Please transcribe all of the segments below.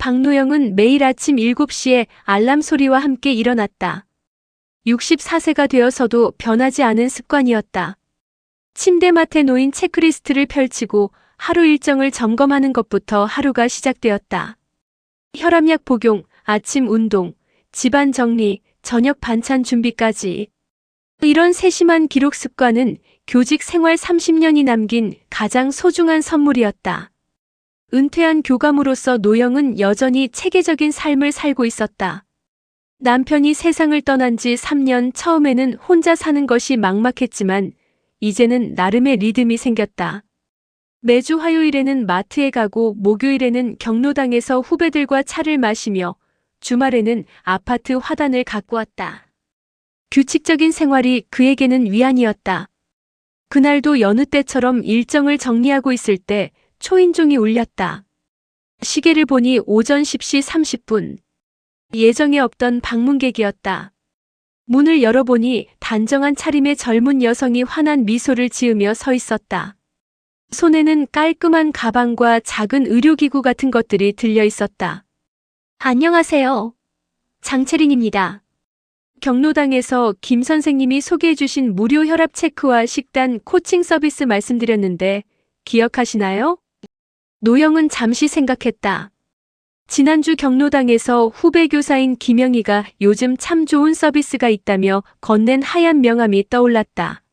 박노영은 매일 아침 7시에 알람 소리와 함께 일어났다. 64세가 되어서도 변하지 않은 습관이었다. 침대맡에 놓인 체크리스트를 펼치고 하루 일정을 점검하는 것부터 하루가 시작되었다. 혈압약 복용, 아침 운동, 집안 정리, 저녁 반찬 준비까지. 이런 세심한 기록 습관은 교직 생활 30년이 남긴 가장 소중한 선물이었다. 은퇴한 교감으로서 노영은 여전히 체계적인 삶을 살고 있었다. 남편이 세상을 떠난 지 3년 처음에는 혼자 사는 것이 막막했지만 이제는 나름의 리듬이 생겼다. 매주 화요일에는 마트에 가고 목요일에는 경로당에서 후배들과 차를 마시며 주말에는 아파트 화단을 갖고 왔다. 규칙적인 생활이 그에게는 위안이었다. 그날도 여느 때처럼 일정을 정리하고 있을 때 초인종이 울렸다. 시계를 보니 오전 10시 30분. 예정에 없던 방문객이었다. 문을 열어보니 단정한 차림의 젊은 여성이 환한 미소를 지으며 서 있었다. 손에는 깔끔한 가방과 작은 의료기구 같은 것들이 들려 있었다. 안녕하세요. 장채린입니다. 경로당에서 김 선생님이 소개해 주신 무료 혈압 체크와 식단 코칭 서비스 말씀드렸는데 기억하시나요? 노영은 잠시 생각했다. 지난주 경로당에서 후배 교사인 김영희가 요즘 참 좋은 서비스가 있다며 건넨 하얀 명함이 떠올랐다.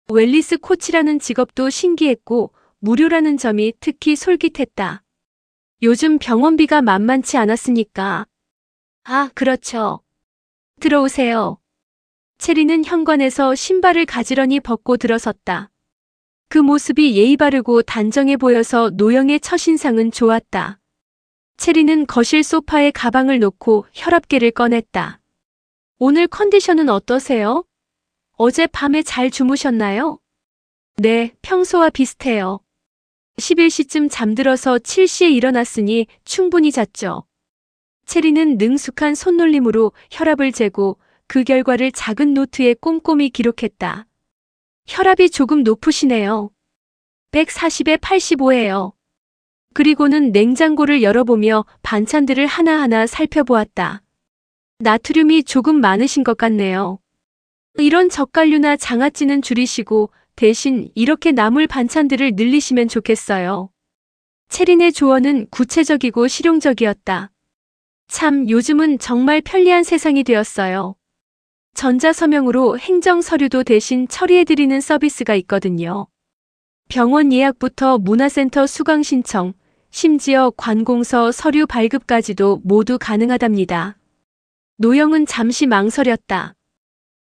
웰니스 코치라는 직업도 신기했고 무료라는 점이 특히 솔깃했다. 요즘 병원비가 만만치 않았으니까. 아, 그렇죠. 들어오세요. 체리는 현관에서 신발을 가지런히 벗고 들어섰다. 그 모습이 예의 바르고 단정해 보여서 노영의 첫인상은 좋았다. 체리는 거실 소파에 가방을 놓고 혈압계를 꺼냈다. 오늘 컨디션은 어떠세요? 어젯밤에 잘 주무셨나요? 네, 평소와 비슷해요. 11시쯤 잠들어서 7시에 일어났으니 충분히 잤죠. 체리는 능숙한 손놀림으로 혈압을 재고 그 결과를 작은 노트에 꼼꼼히 기록했다. 혈압이 조금 높으시네요. 140에 85예요. 그리고는 냉장고를 열어보며 반찬들을 하나하나 살펴보았다. 나트륨이 조금 많으신 것 같네요. 이런 젓갈류나 장아찌는 줄이시고 대신 이렇게 나물 반찬들을 늘리시면 좋겠어요. 체린의 조언은 구체적이고 실용적이었다. 참 요즘은 정말 편리한 세상이 되었어요. 전자서명으로 행정 서류도 대신 처리해드리는 서비스가 있거든요. 병원 예약부터 문화센터 수강 신청, 심지어 관공서 서류 발급까지도 모두 가능하답니다. 노영은 잠시 망설였다.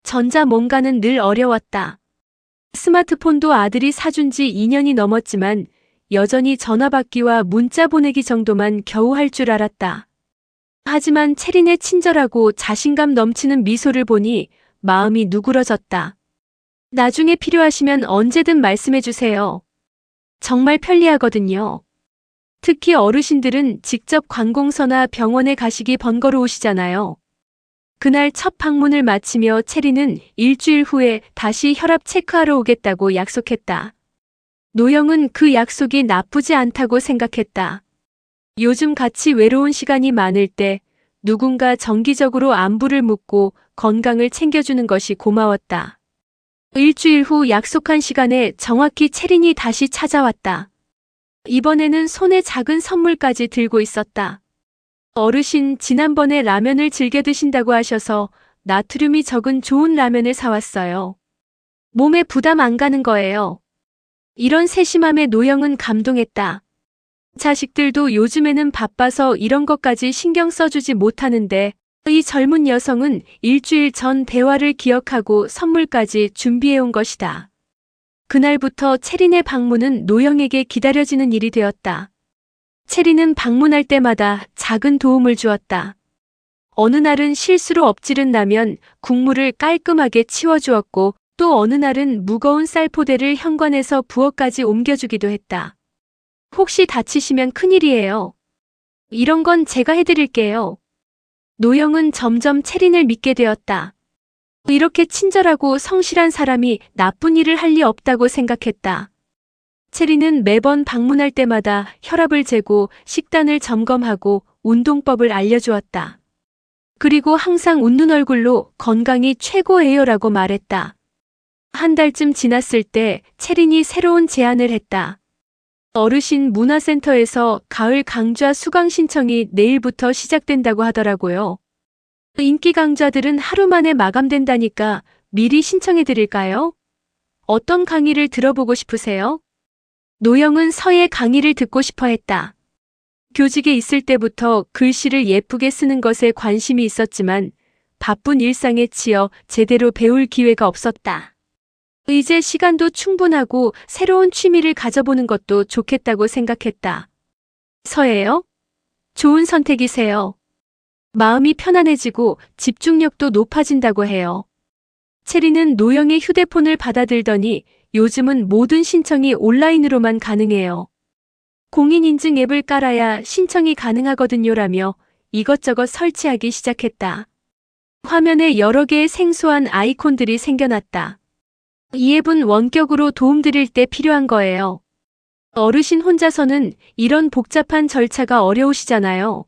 전자 뭔가는 늘 어려웠다. 스마트폰도 아들이 사준 지 2년이 넘었지만 여전히 전화받기와 문자 보내기 정도만 겨우 할 줄 알았다. 하지만 체린의 친절하고 자신감 넘치는 미소를 보니 마음이 누그러졌다. 나중에 필요하시면 언제든 말씀해 주세요. 정말 편리하거든요. 특히 어르신들은 직접 관공서나 병원에 가시기 번거로우시잖아요. 그날 첫 방문을 마치며 체리는 일주일 후에 다시 혈압 체크하러 오겠다고 약속했다. 노영은 그 약속이 나쁘지 않다고 생각했다. 요즘 같이 외로운 시간이 많을 때 누군가 정기적으로 안부를 묻고 건강을 챙겨주는 것이 고마웠다. 일주일 후 약속한 시간에 정확히 체린이 다시 찾아왔다. 이번에는 손에 작은 선물까지 들고 있었다. 어르신 지난번에 라면을 즐겨 드신다고 하셔서 나트륨이 적은 좋은 라면을 사왔어요. 몸에 부담 안 가는 거예요. 이런 세심함에 노영은 감동했다. 자식들도 요즘에는 바빠서 이런 것까지 신경 써주지 못하는데 이 젊은 여성은 일주일 전 대화를 기억하고 선물까지 준비해온 것이다. 그날부터 체린의 방문은 노영에게 기다려지는 일이 되었다. 체린은 방문할 때마다 작은 도움을 주었다. 어느 날은 실수로 엎지른 라면, 국물을 깔끔하게 치워주었고 또 어느 날은 무거운 쌀포대를 현관에서 부엌까지 옮겨주기도 했다. 혹시 다치시면 큰일이에요. 이런 건 제가 해드릴게요. 노영은 점점 체린을 믿게 되었다. 이렇게 친절하고 성실한 사람이 나쁜 일을 할 리 없다고 생각했다. 체린은 매번 방문할 때마다 혈압을 재고 식단을 점검하고 운동법을 알려주었다. 그리고 항상 웃는 얼굴로 건강이 최고예요라고 말했다. 한 달쯤 지났을 때 채린이 새로운 제안을 했다. 어르신 문화센터에서 가을 강좌 수강 신청이 내일부터 시작된다고 하더라고요. 인기 강좌들은 하루 만에 마감된다니까 미리 신청해 드릴까요? 어떤 강의를 들어보고 싶으세요? 노영은 서의 강의를 듣고 싶어 했다. 교직에 있을 때부터 글씨를 예쁘게 쓰는 것에 관심이 있었지만 바쁜 일상에 치여 제대로 배울 기회가 없었다. 이제 시간도 충분하고 새로운 취미를 가져보는 것도 좋겠다고 생각했다. 서예요? 좋은 선택이세요. 마음이 편안해지고 집중력도 높아진다고 해요. 체리는 노영의 휴대폰을 받아들더니 요즘은 모든 신청이 온라인으로만 가능해요. 공인인증 앱을 깔아야 신청이 가능하거든요라며 이것저것 설치하기 시작했다. 화면에 여러 개의 생소한 아이콘들이 생겨났다. 이 앱은 원격으로 도움드릴 때 필요한 거예요. 어르신 혼자서는 이런 복잡한 절차가 어려우시잖아요.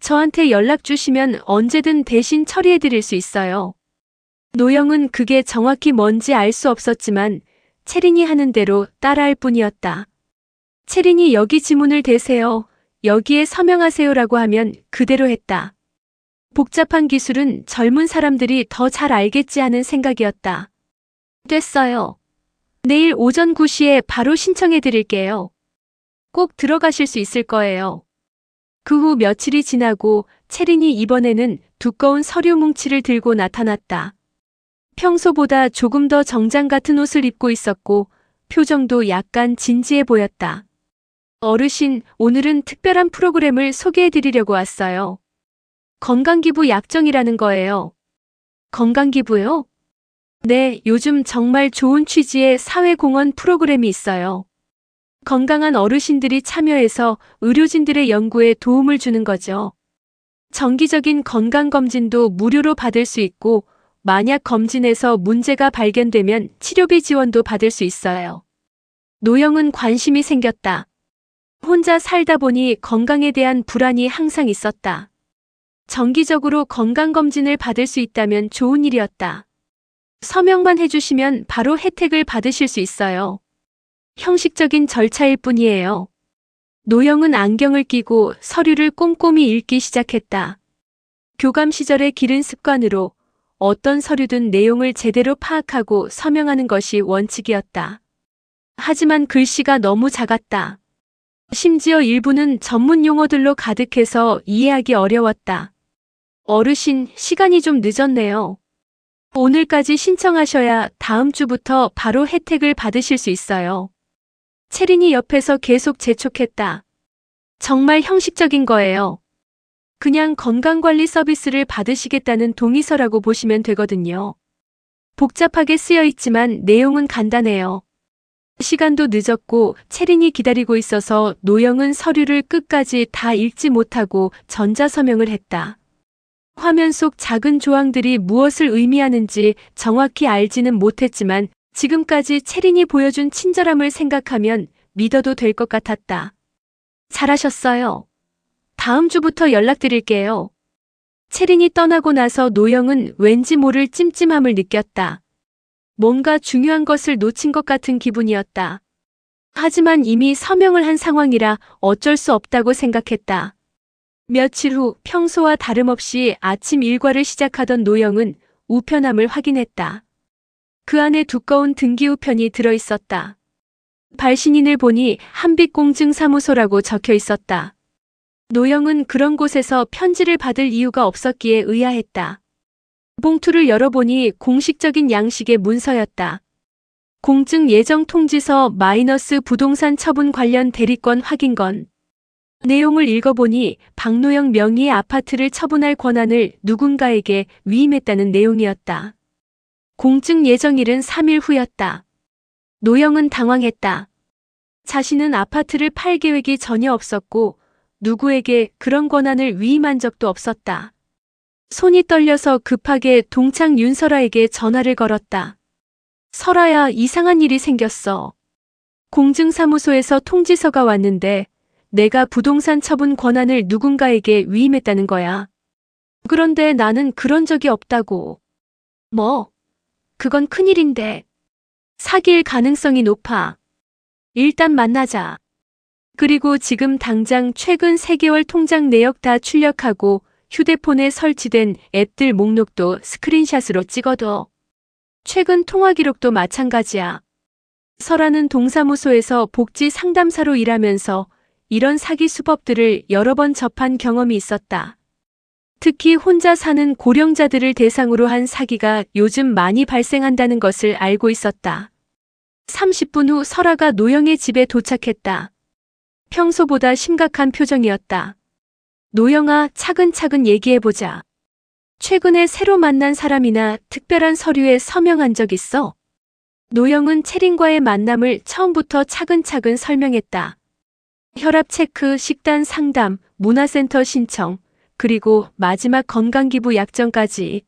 저한테 연락 주시면 언제든 대신 처리해 드릴 수 있어요. 노영은 그게 정확히 뭔지 알 수 없었지만 채린이 하는 대로 따라할 뿐이었다. 채린이 여기 지문을 대세요. 여기에 서명하세요라고 하면 그대로 했다. 복잡한 기술은 젊은 사람들이 더 잘 알겠지 하는 생각이었다. 됐어요. 내일 오전 9시에 바로 신청해 드릴게요. 꼭 들어가실 수 있을 거예요. 그 후 며칠이 지나고 채린이 이번에는 두꺼운 서류 뭉치를 들고 나타났다. 평소보다 조금 더 정장 같은 옷을 입고 있었고 표정도 약간 진지해 보였다. 어르신, 오늘은 특별한 프로그램을 소개해 드리려고 왔어요. 건강기부 약정이라는 거예요. 건강기부요? 네, 요즘 정말 좋은 취지의 사회공헌 프로그램이 있어요. 건강한 어르신들이 참여해서 의료진들의 연구에 도움을 주는 거죠. 정기적인 건강검진도 무료로 받을 수 있고 만약 검진에서 문제가 발견되면 치료비 지원도 받을 수 있어요. 노영은 관심이 생겼다. 혼자 살다 보니 건강에 대한 불안이 항상 있었다. 정기적으로 건강검진을 받을 수 있다면 좋은 일이었다. 서명만 해주시면 바로 혜택을 받으실 수 있어요. 형식적인 절차일 뿐이에요. 노영은 안경을 끼고 서류를 꼼꼼히 읽기 시작했다. 교감 시절의 기른 습관으로 어떤 서류든 내용을 제대로 파악하고 서명하는 것이 원칙이었다. 하지만 글씨가 너무 작았다. 심지어 일부는 전문 용어들로 가득해서 이해하기 어려웠다. 어르신, 시간이 좀 늦었네요. 오늘까지 신청하셔야 다음 주부터 바로 혜택을 받으실 수 있어요. 채린이 옆에서 계속 재촉했다. 정말 형식적인 거예요. 그냥 건강관리 서비스를 받으시겠다는 동의서라고 보시면 되거든요. 복잡하게 쓰여 있지만 내용은 간단해요. 시간도 늦었고 채린이 기다리고 있어서 노영은 서류를 끝까지 다 읽지 못하고 전자서명을 했다. 화면 속 작은 조항들이 무엇을 의미하는지 정확히 알지는 못했지만 지금까지 채린이 보여준 친절함을 생각하면 믿어도 될 것 같았다. 잘하셨어요. 다음 주부터 연락드릴게요. 채린이 떠나고 나서 노영은 왠지 모를 찜찜함을 느꼈다. 뭔가 중요한 것을 놓친 것 같은 기분이었다. 하지만 이미 서명을 한 상황이라 어쩔 수 없다고 생각했다. 며칠 후 평소와 다름없이 아침 일과를 시작하던 노영은 우편함을 확인했다. 그 안에 두꺼운 등기우편이 들어있었다. 발신인을 보니 한빛공증사무소라고 적혀 있었다. 노영은 그런 곳에서 편지를 받을 이유가 없었기에 의아했다. 봉투를 열어보니 공식적인 양식의 문서였다. 공증 예정 통지서 마이너스 부동산 처분 관련 대리권 확인건. 내용을 읽어보니 박노영 명의의 아파트를 처분할 권한을 누군가에게 위임했다는 내용이었다. 공증 예정일은 3일 후였다. 노영은 당황했다. 자신은 아파트를 팔 계획이 전혀 없었고 누구에게 그런 권한을 위임한 적도 없었다. 손이 떨려서 급하게 동창 윤설아에게 전화를 걸었다. 설아야, 이상한 일이 생겼어. 공증사무소에서 통지서가 왔는데 내가 부동산 처분 권한을 누군가에게 위임했다는 거야. 그런데 나는 그런 적이 없다고. 뭐? 그건 큰일인데. 사귈 가능성이 높아. 일단 만나자. 그리고 지금 당장 최근 3개월 통장 내역 다 출력하고 휴대폰에 설치된 앱들 목록도 스크린샷으로 찍어둬. 최근 통화 기록도 마찬가지야. 설아는 동사무소에서 복지 상담사로 일하면서 이런 사기 수법들을 여러 번 접한 경험이 있었다. 특히 혼자 사는 고령자들을 대상으로 한 사기가 요즘 많이 발생한다는 것을 알고 있었다. 30분 후 설아가 노영의 집에 도착했다. 평소보다 심각한 표정이었다. 노영아, 차근차근 얘기해보자. 최근에 새로 만난 사람이나 특별한 서류에 서명한 적 있어? 노영은 채린과의 만남을 처음부터 차근차근 설명했다. 혈압 체크, 식단 상담, 문화센터 신청, 그리고 마지막 건강기부 약정까지.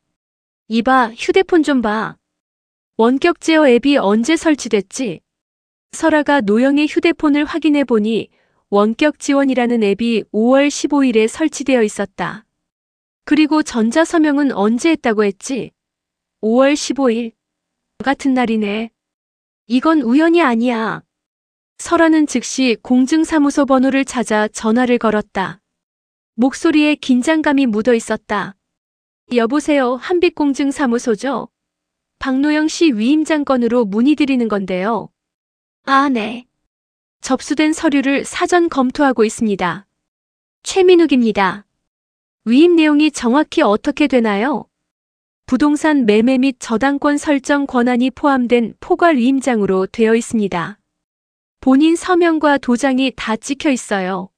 이봐, 휴대폰 좀 봐. 원격 제어 앱이 언제 설치됐지? 설아가 노영의 휴대폰을 확인해 보니 원격 지원이라는 앱이 5월 15일에 설치되어 있었다. 그리고 전자서명은 언제 했다고 했지? 5월 15일. 같은 날이네. 이건 우연이 아니야. 설아는 즉시 공증사무소 번호를 찾아 전화를 걸었다. 목소리에 긴장감이 묻어 있었다. 여보세요, 한빛공증사무소죠? 박노영 씨 위임장 건으로 문의드리는 건데요. 아, 네. 접수된 서류를 사전 검토하고 있습니다. 최민욱입니다. 위임 내용이 정확히 어떻게 되나요? 부동산 매매 및 저당권 설정 권한이 포함된 포괄 위임장으로 되어 있습니다. 본인 서명과 도장이 다 찍혀 있어요.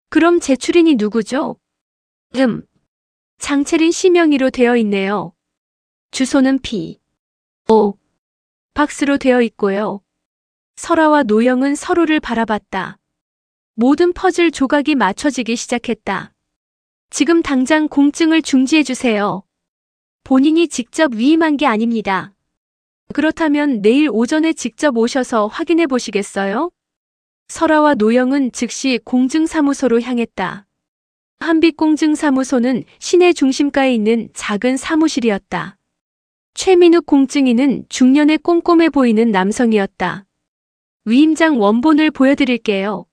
그럼 제출인이 누구죠? 장채린 씨 명의로 되어 있네요. 주소는 P.O. 박스로 되어 있고요. 설아와 노영은 서로를 바라봤다. 모든 퍼즐 조각이 맞춰지기 시작했다. 지금 당장 공증을 중지해주세요. 본인이 직접 위임한 게 아닙니다. 그렇다면 내일 오전에 직접 오셔서 확인해 보시겠어요? 설아와 노영은 즉시 공증사무소로 향했다. 한빛공증사무소는 시내 중심가에 있는 작은 사무실이었다. 최민욱 공증인은 중년에 꼼꼼해 보이는 남성이었다. 위임장 원본을 보여드릴게요.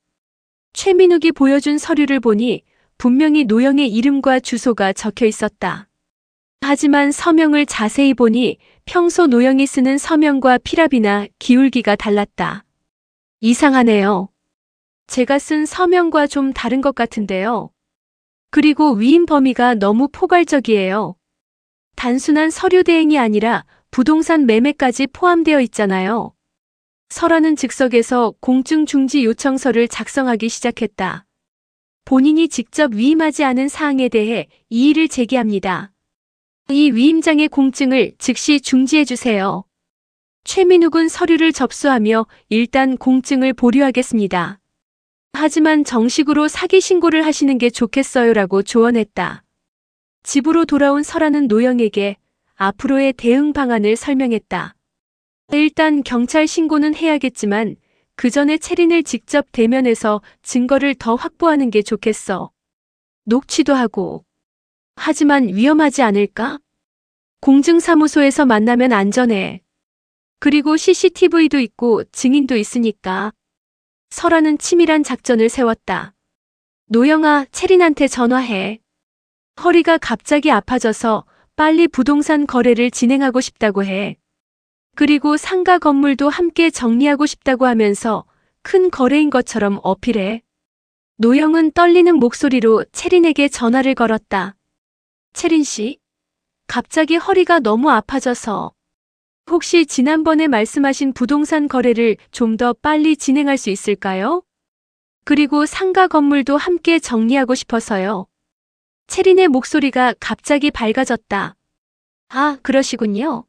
최민욱이 보여준 서류를 보니 분명히 노영의 이름과 주소가 적혀 있었다. 하지만 서명을 자세히 보니 평소 노영이 쓰는 서명과 필압이나 기울기가 달랐다. 이상하네요. 제가 쓴 서명과 좀 다른 것 같은데요. 그리고 위임 범위가 너무 포괄적이에요. 단순한 서류 대행이 아니라 부동산 매매까지 포함되어 있잖아요. 설아는 즉석에서 공증 중지 요청서를 작성하기 시작했다. 본인이 직접 위임하지 않은 사항에 대해 이의를 제기합니다. 이 위임장의 공증을 즉시 중지해 주세요. 최민욱은 서류를 접수하며 일단 공증을 보류하겠습니다. 하지만 정식으로 사기 신고를 하시는 게 좋겠어요라고 조언했다. 집으로 돌아온 설아는 노영에게 앞으로의 대응 방안을 설명했다. 일단 경찰 신고는 해야겠지만 그 전에 채린을 직접 대면해서 증거를 더 확보하는 게 좋겠어. 녹취도 하고. 하지만 위험하지 않을까? 공증사무소에서 만나면 안전해. 그리고 CCTV도 있고 증인도 있으니까. 설아는 치밀한 작전을 세웠다. 노영아, 채린한테 전화해. 허리가 갑자기 아파져서 빨리 부동산 거래를 진행하고 싶다고 해. 그리고 상가 건물도 함께 정리하고 싶다고 하면서 큰 거래인 것처럼 어필해. 노영은 떨리는 목소리로 채린에게 전화를 걸었다. 채린 씨, 갑자기 허리가 너무 아파져서 혹시 지난번에 말씀하신 부동산 거래를 좀 더 빨리 진행할 수 있을까요? 그리고 상가 건물도 함께 정리하고 싶어서요. 채린의 목소리가 갑자기 밝아졌다. 아, 그러시군요.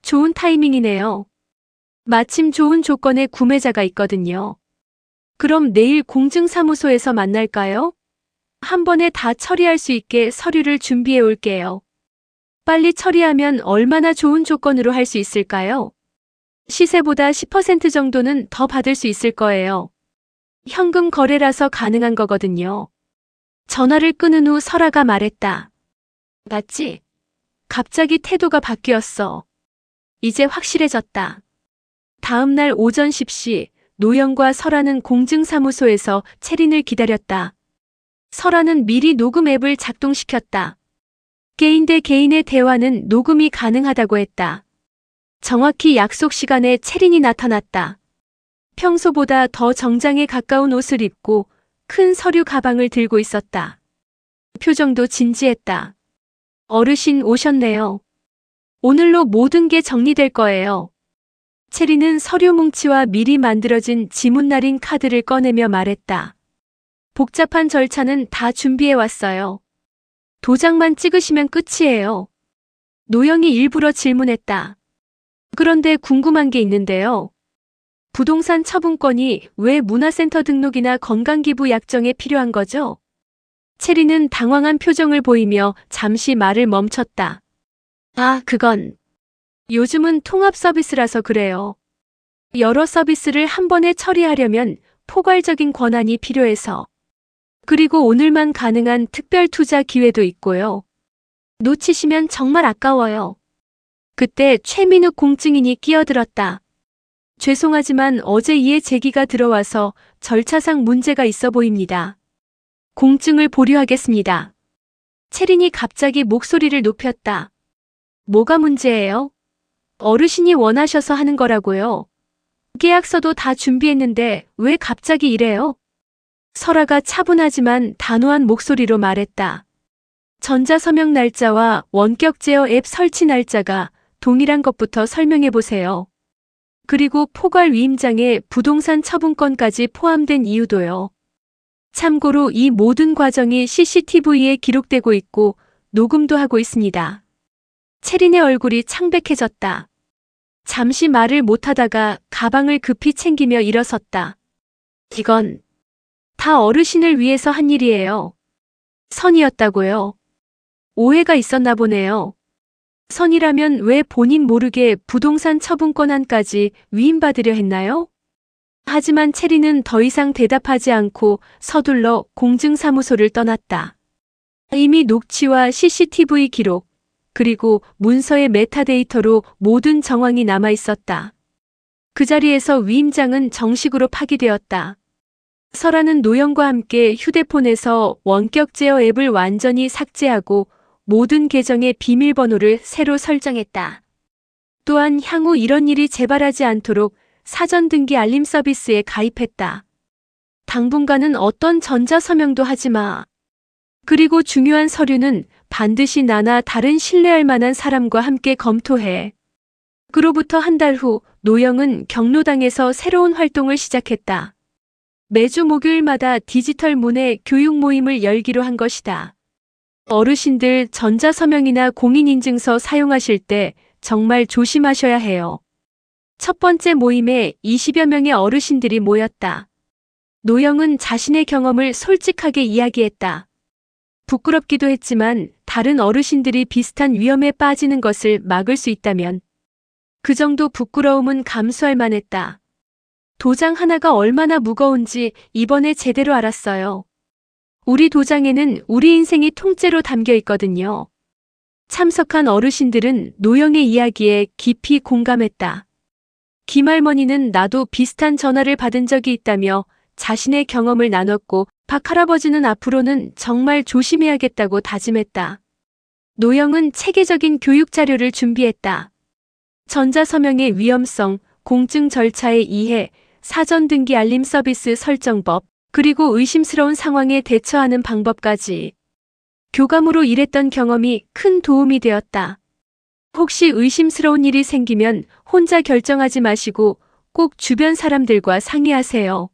좋은 타이밍이네요. 마침 좋은 조건의 구매자가 있거든요. 그럼 내일 공증사무소에서 만날까요? 한 번에 다 처리할 수 있게 서류를 준비해 올게요. 빨리 처리하면 얼마나 좋은 조건으로 할 수 있을까요? 시세보다 10% 정도는 더 받을 수 있을 거예요. 현금 거래라서 가능한 거거든요. 전화를 끊은 후 설아가 말했다. 맞지? 갑자기 태도가 바뀌었어. 이제 확실해졌다. 다음 날 오전 10시 노영과 설아는 공증사무소에서 채린을 기다렸다. 설아는 미리 녹음 앱을 작동시켰다. 개인 대 개인의 대화는 녹음이 가능하다고 했다. 정확히 약속 시간에 채린이 나타났다. 평소보다 더 정장에 가까운 옷을 입고 큰 서류 가방을 들고 있었다. 표정도 진지했다. 어르신 오셨네요. 오늘로 모든 게 정리될 거예요. 채린은 서류 뭉치와 미리 만들어진 지문날인 카드를 꺼내며 말했다. 복잡한 절차는 다 준비해 왔어요. 도장만 찍으시면 끝이에요. 노영이 일부러 질문했다. 그런데 궁금한 게 있는데요. 부동산 처분권이 왜 문화센터 등록이나 건강기부 약정에 필요한 거죠? 채린은 당황한 표정을 보이며 잠시 말을 멈췄다. 아, 그건 요즘은 통합 서비스라서 그래요. 여러 서비스를 한 번에 처리하려면 포괄적인 권한이 필요해서. 그리고 오늘만 가능한 특별 투자 기회도 있고요. 놓치시면 정말 아까워요. 그때 최민욱 공증인이 끼어들었다. 죄송하지만 어제 이에 제기가 들어와서 절차상 문제가 있어 보입니다. 공증을 보류하겠습니다. 채린이 갑자기 목소리를 높였다. 뭐가 문제예요? 어르신이 원하셔서 하는 거라고요. 계약서도 다 준비했는데 왜 갑자기 이래요? 설아가 차분하지만 단호한 목소리로 말했다. 전자서명 날짜와 원격 제어 앱 설치 날짜가 동일한 것부터 설명해 보세요. 그리고 포괄 위임장에 부동산 처분권까지 포함된 이유도요. 참고로 이 모든 과정이 CCTV에 기록되고 있고 녹음도 하고 있습니다. 채린의 얼굴이 창백해졌다. 잠시 말을 못하다가 가방을 급히 챙기며 일어섰다. 이건 다 어르신을 위해서 한 일이에요. 선이었다고요. 오해가 있었나 보네요. 선이라면 왜 본인 모르게 부동산 처분권안까지 위임받으려 했나요? 하지만 채린은 더 이상 대답하지 않고 서둘러 공증사무소를 떠났다. 이미 녹취와 CCTV 기록, 그리고 문서의 메타데이터로 모든 정황이 남아 있었다. 그 자리에서 위임장은 정식으로 파기되었다. 설아는 노영과 함께 휴대폰에서 원격 제어 앱을 완전히 삭제하고 모든 계정의 비밀번호를 새로 설정했다. 또한 향후 이런 일이 재발하지 않도록 사전 등기 알림 서비스에 가입했다. 당분간은 어떤 전자서명도 하지 마. 그리고 중요한 서류는 반드시 나나 다른 신뢰할 만한 사람과 함께 검토해. 그로부터 한 달 후 노영은 경로당에서 새로운 활동을 시작했다. 매주 목요일마다 디지털 문해 교육 모임을 열기로 한 것이다. 어르신들 전자서명이나 공인인증서 사용하실 때 정말 조심하셔야 해요. 첫 번째 모임에 20여 명의 어르신들이 모였다. 노영은 자신의 경험을 솔직하게 이야기했다. 부끄럽기도 했지만 다른 어르신들이 비슷한 위험에 빠지는 것을 막을 수 있다면 그 정도 부끄러움은 감수할 만했다. 도장 하나가 얼마나 무거운지 이번에 제대로 알았어요. 우리 도장에는 우리 인생이 통째로 담겨 있거든요. 참석한 어르신들은 노영의 이야기에 깊이 공감했다. 김할머니는 나도 비슷한 전화를 받은 적이 있다며 자신의 경험을 나눴고 박 할아버지는 앞으로는 정말 조심해야겠다고 다짐했다. 노영은 체계적인 교육 자료를 준비했다. 전자서명의 위험성, 공증 절차의 이해, 사전 등기 알림 서비스 설정법, 그리고 의심스러운 상황에 대처하는 방법까지. 교감으로 일했던 경험이 큰 도움이 되었다. 혹시 의심스러운 일이 생기면 혼자 결정하지 마시고 꼭 주변 사람들과 상의하세요.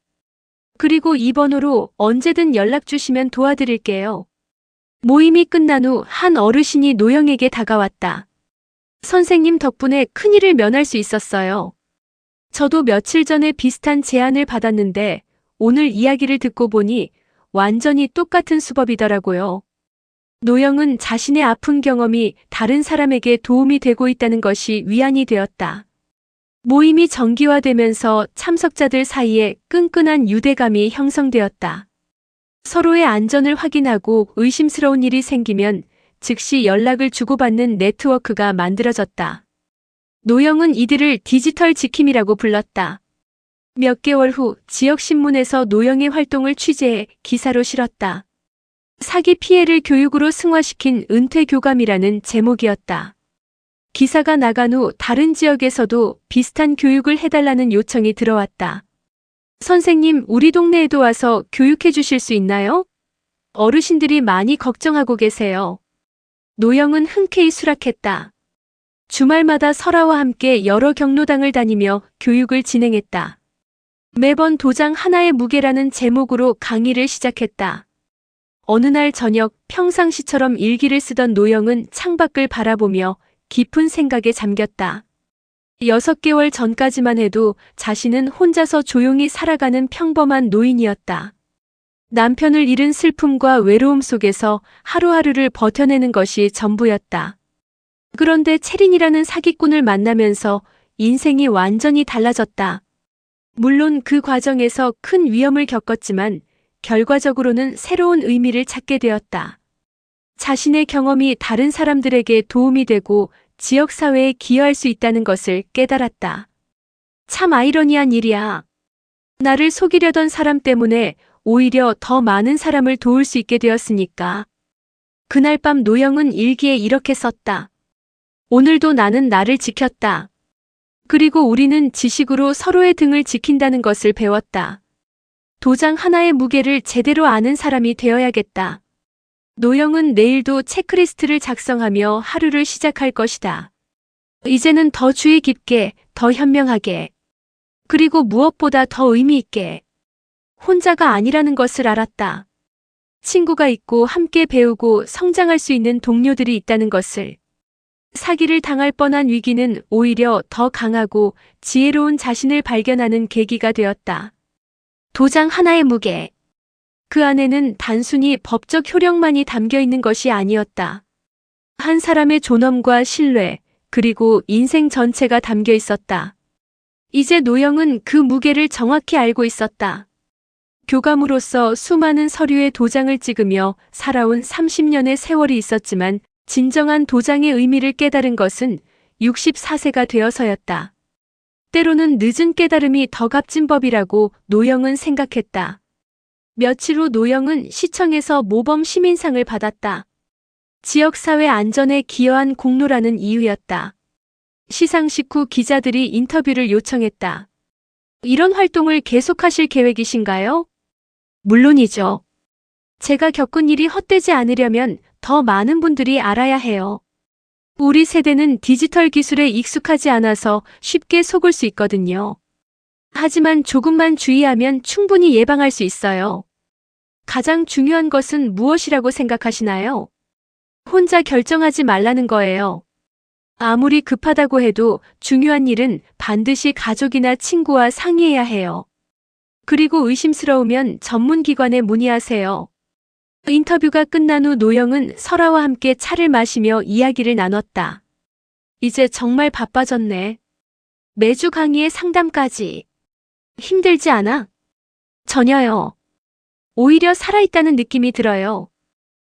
그리고 이 번호로 언제든 연락 주시면 도와드릴게요. 모임이 끝난 후 한 어르신이 노영에게 다가왔다. 선생님 덕분에 큰일을 면할 수 있었어요. 저도 며칠 전에 비슷한 제안을 받았는데 오늘 이야기를 듣고 보니 완전히 똑같은 수법이더라고요. 노영은 자신의 아픈 경험이 다른 사람에게 도움이 되고 있다는 것이 위안이 되었다. 모임이 정기화되면서 참석자들 사이에 끈끈한 유대감이 형성되었다. 서로의 안전을 확인하고 의심스러운 일이 생기면 즉시 연락을 주고받는 네트워크가 만들어졌다. 노영은 이들을 디지털 지킴이라고 불렀다. 몇 개월 후 지역신문에서 노영의 활동을 취재해 기사로 실었다. 사기 피해를 교육으로 승화시킨 은퇴교감이라는 제목이었다. 기사가 나간 후 다른 지역에서도 비슷한 교육을 해달라는 요청이 들어왔다. 선생님, 우리 동네에도 와서 교육해 주실 수 있나요? 어르신들이 많이 걱정하고 계세요. 노영은 흔쾌히 수락했다. 주말마다 설아와 함께 여러 경로당을 다니며 교육을 진행했다. 매번 도장 하나의 무게라는 제목으로 강의를 시작했다. 어느 날 저녁 평상시처럼 일기를 쓰던 노영은 창밖을 바라보며 깊은 생각에 잠겼다. 6개월 전까지만 해도 자신은 혼자서 조용히 살아가는 평범한 노인이었다. 남편을 잃은 슬픔과 외로움 속에서 하루하루를 버텨내는 것이 전부였다. 그런데 채린이라는 사기꾼을 만나면서 인생이 완전히 달라졌다. 물론 그 과정에서 큰 위험을 겪었지만 결과적으로는 새로운 의미를 찾게 되었다. 자신의 경험이 다른 사람들에게 도움이 되고 지역사회에 기여할 수 있다는 것을 깨달았다. 참 아이러니한 일이야. 나를 속이려던 사람 때문에 오히려 더 많은 사람을 도울 수 있게 되었으니까. 그날 밤 노영은 일기에 이렇게 썼다. 오늘도 나는 나를 지켰다. 그리고 우리는 지식으로 서로의 등을 지킨다는 것을 배웠다. 도장 하나의 무게를 제대로 아는 사람이 되어야겠다. 노영은 내일도 체크리스트를 작성하며 하루를 시작할 것이다. 이제는 더 주의 깊게, 더 현명하게, 그리고 무엇보다 더 의미 있게. 혼자가 아니라는 것을 알았다. 친구가 있고 함께 배우고 성장할 수 있는 동료들이 있다는 것을. 사기를 당할 뻔한 위기는 오히려 더 강하고 지혜로운 자신을 발견하는 계기가 되었다. 도장 하나의 무게. 그 안에는 단순히 법적 효력만이 담겨 있는 것이 아니었다. 한 사람의 존엄과 신뢰, 그리고 인생 전체가 담겨 있었다. 이제 노영은 그 무게를 정확히 알고 있었다. 교감으로서 수많은 서류에 도장을 찍으며 살아온 30년의 세월이 있었지만 진정한 도장의 의미를 깨달은 것은 64세가 되어서였다. 때로는 늦은 깨달음이 더 값진 법이라고 노영은 생각했다. 며칠 후 노영은 시청에서 모범 시민상을 받았다. 지역사회 안전에 기여한 공로라는 이유였다. 시상식 후 기자들이 인터뷰를 요청했다. 이런 활동을 계속하실 계획이신가요? 물론이죠. 제가 겪은 일이 헛되지 않으려면 더 많은 분들이 알아야 해요. 우리 세대는 디지털 기술에 익숙하지 않아서 쉽게 속을 수 있거든요. 하지만 조금만 주의하면 충분히 예방할 수 있어요. 가장 중요한 것은 무엇이라고 생각하시나요? 혼자 결정하지 말라는 거예요. 아무리 급하다고 해도 중요한 일은 반드시 가족이나 친구와 상의해야 해요. 그리고 의심스러우면 전문기관에 문의하세요. 인터뷰가 끝난 후 노영은 설아와 함께 차를 마시며 이야기를 나눴다. 이제 정말 바빠졌네. 매주 강의에 상담까지. 힘들지 않아? 전혀요. 오히려 살아있다는 느낌이 들어요.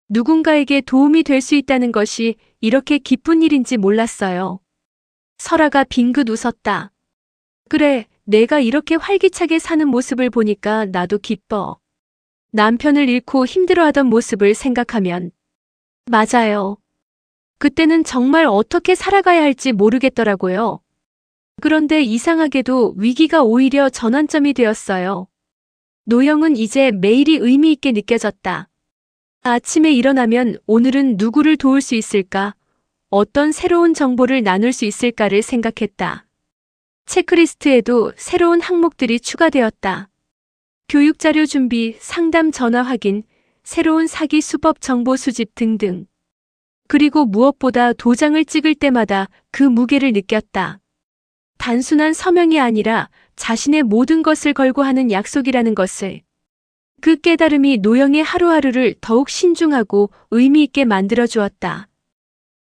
누군가에게 도움이 될 수 있다는 것이 이렇게 기쁜 일인지 몰랐어요. 설아가 빙긋 웃었다. 그래, 내가 이렇게 활기차게 사는 모습을 보니까 나도 기뻐. 남편을 잃고 힘들어하던 모습을 생각하면. 맞아요. 그때는 정말 어떻게 살아가야 할지 모르겠더라고요. 그런데 이상하게도 위기가 오히려 전환점이 되었어요. 노영은 이제 매일이 의미 있게 느껴졌다. 아침에 일어나면 오늘은 누구를 도울 수 있을까? 어떤 새로운 정보를 나눌 수 있을까를 생각했다. 체크리스트에도 새로운 항목들이 추가되었다. 교육자료 준비, 상담 전화 확인, 새로운 사기 수법 정보 수집 등등. 그리고 무엇보다 도장을 찍을 때마다 그 무게를 느꼈다. 단순한 서명이 아니라 자신의 모든 것을 걸고 하는 약속이라는 것을. 그 깨달음이 노영의 하루하루를 더욱 신중하고 의미 있게 만들어 주었다.